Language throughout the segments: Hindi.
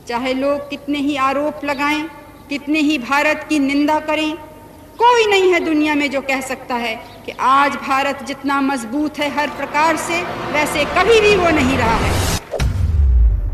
चाहे लोग कितने ही आरोप लगाएं, कितने ही भारत की निंदा करें, कोई नहीं है दुनिया में जो कह सकता है कि आज भारत जितना मजबूत है हर प्रकार से, वैसे कभी भी वो नहीं रहा है।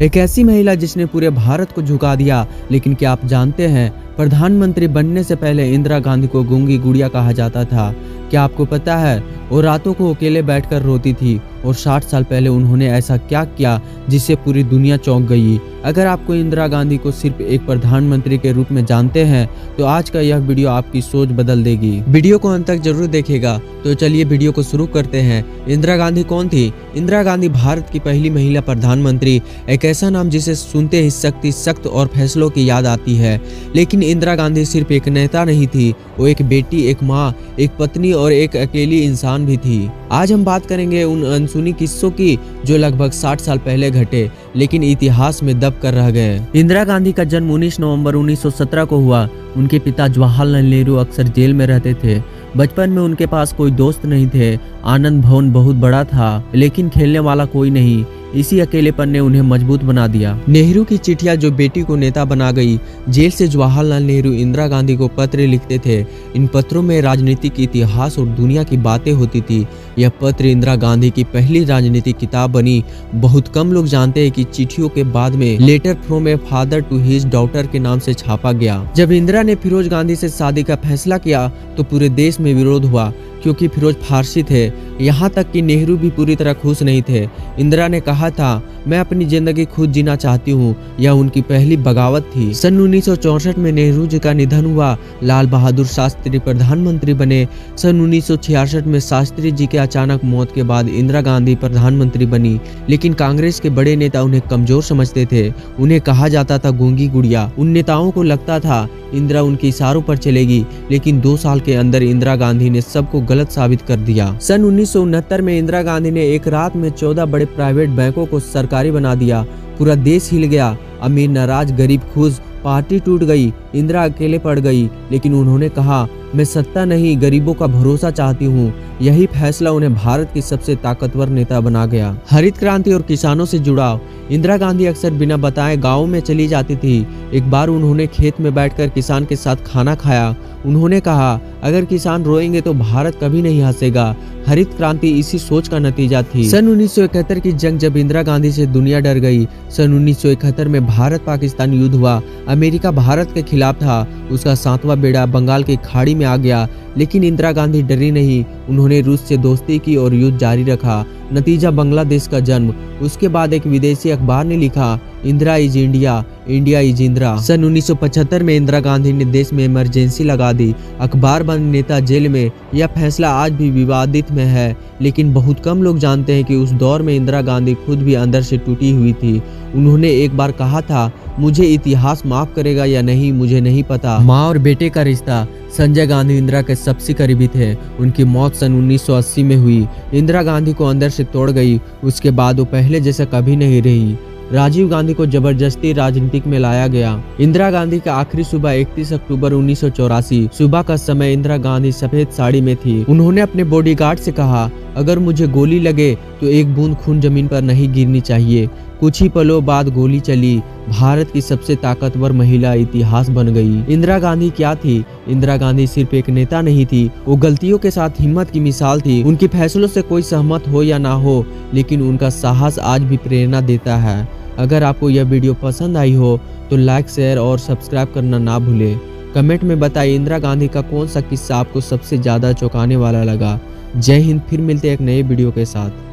एक ऐसी महिला जिसने पूरे भारत को झुका दिया। लेकिन क्या आप जानते हैं, प्रधानमंत्री बनने से पहले इंदिरा गांधी को गूंगी गुड़िया कहा जाता था। क्या आपको पता है, वो रातों को अकेले बैठकर रोती थी और 60 साल पहले उन्होंने ऐसा क्या किया जिससे पूरी दुनिया चौंक गई। अगर आपको इंदिरा गांधी को सिर्फ एक प्रधानमंत्री के रूप में जानते हैं तो आज का यह वीडियो आपकी सोच बदल देगी। वीडियो को अंत तक जरूर देखिएगा। तो चलिए वीडियो को शुरू करते हैं। इंदिरा गांधी कौन थी? इंदिरा गांधी भारत की पहली महिला प्रधानमंत्री, एक ऐसा नाम जिसे सुनते ही शक्ति, सख्त और फैसलों की याद आती है। लेकिन इंदिरा गांधी सिर्फ एक नेता नहीं थी, वो एक बेटी, एक माँ, एक पत्नी और एक अकेली इंसान भी थी। आज हम बात करेंगे उन अनसुनी किस्सों की जो लगभग 60 साल पहले घटे लेकिन इतिहास में दब कर रह गए। इंदिरा गांधी का जन्म 19 नवंबर 1917 को हुआ। उनके पिता जवाहरलाल नेहरू अक्सर जेल में रहते थे। बचपन में उनके पास कोई दोस्त नहीं थे। आनंद भवन बहुत बड़ा था लेकिन खेलने वाला कोई नहीं। इसी अकेलेपन ने उन्हें मजबूत बना दिया। नेहरू की चिट्ठियां जो बेटी को नेता बना गई। जेल से जवाहरलाल नेहरू इंदिरा गांधी को पत्र लिखते थे। इन पत्रों में राजनीतिक इतिहास और दुनिया की बातें होती थी। यह पत्र इंदिरा गांधी की पहली राजनीतिक किताब बनी। बहुत कम लोग जानते हैं कि चिट्ठियों के बाद में letter from a father to his daughter के नाम से छापा गया। जब इंदिरा ने फिरोज गांधी से शादी का फैसला किया तो पूरे देश में विरोध हुआ क्योंकि फिरोज फारसी थे। यहाँ तक कि नेहरू भी पूरी तरह खुश नहीं थे। इंदिरा ने कहा था, मैं अपनी जिंदगी खुद जीना चाहती हूँ। यह उनकी पहली बगावत थी। सन 1964 में नेहरू जी का निधन हुआ। लाल बहादुर शास्त्री प्रधानमंत्री बने। सन 1966 में शास्त्री जी के अचानक मौत के बाद इंदिरा गांधी प्रधानमंत्री बनी। लेकिन कांग्रेस के बड़े नेता उन्हें कमजोर समझते थे। उन्हें कहा जाता था गूंगी गुड़िया। उन नेताओं को लगता था इंदिरा उनके इशारों पर चलेगी। लेकिन 2 साल के अंदर इंदिरा गांधी ने सबको गलत साबित कर दिया। सन 1969 में इंदिरा गांधी ने एक रात में 14 बड़े प्राइवेट बैंकों को सरकारी बना दिया। पूरा देश हिल गया। अमीर नाराज, गरीब खुश, पार्टी टूट गई। इंदिरा अकेले पड़ गई। लेकिन उन्होंने कहा, मैं सत्ता नहीं गरीबों का भरोसा चाहती हूँ। यही फैसला उन्हें भारत की सबसे ताकतवर नेता बना गया। हरित क्रांति और किसानों से जुड़ाव। इंदिरा गांधी अक्सर बिना बताए गाँव में चली जाती थी। एक बार उन्होंने खेत में बैठकर किसान के साथ खाना खाया। उन्होंने कहा, अगर किसान रोएंगे तो भारत कभी नहीं हंसेगा। हरित क्रांति इसी सोच का नतीजा थी। सन 1971 की जंग, जब इंदिरा गांधी से दुनिया डर गई। सन 1971 में भारत पाकिस्तान युद्ध हुआ। अमेरिका भारत के खिलाफ था। उसका 7वां बेड़ा बंगाल की खाड़ी में आ गया। लेकिन इंदिरा गांधी डरी नहीं। उन्होंने रूस से दोस्ती की और युद्ध जारी रखा। नतीजा बांग्लादेश का जन्म। उसके बाद एक विदेशी अखबार ने लिखा, Indira is India, India is Indira. सन 1975 में इंदिरा गांधी ने देश में इमरजेंसी लगा दी। अखबार बंद, नेता जेल में। यह फैसला आज भी विवादित में है। लेकिन बहुत कम लोग जानते हैं कि उस दौर में इंदिरा गांधी खुद भी अंदर से टूटी हुई थी। उन्होंने एक बार कहा था, मुझे इतिहास माफ करेगा या नहीं मुझे नहीं पता। माँ और बेटे का रिश्ता। संजय गांधी इंदिरा के सबसे करीबी थे। उनकी मौत सन 1980 में हुई। इंदिरा गांधी को अंदर से तोड़ गई। उसके बाद वो पहले जैसा कभी नहीं रही। राजीव गांधी को जबरदस्ती राजनीतिक में लाया गया। इंदिरा गांधी का आखिरी सुबह 31 अक्टूबर 1984। सुबह का समय इंदिरा गांधी सफेद साड़ी में थी। उन्होंने अपने बॉडीगार्ड से कहा, अगर मुझे गोली लगे तो एक बूंद खून जमीन पर नहीं गिरनी चाहिए। कुछ ही पलों बाद गोली चली। भारत की सबसे ताकतवर महिला इतिहास बन गई। इंदिरा गांधी क्या थी? इंदिरा गांधी सिर्फ एक नेता नहीं थी, वो गलतियों के साथ हिम्मत की मिसाल थी। उनके फैसलों से कोई सहमत हो या ना हो, लेकिन उनका साहस आज भी प्रेरणा देता है। अगर आपको यह वीडियो पसंद आई हो तो लाइक, शेयर और सब्सक्राइब करना ना भूलें। कमेंट में बताइए इंदिरा गांधी का कौन सा किस्सा आपको सबसे ज्यादा चौंकाने वाला लगा। जय हिंद। फिर मिलते हैं एक नए वीडियो के साथ।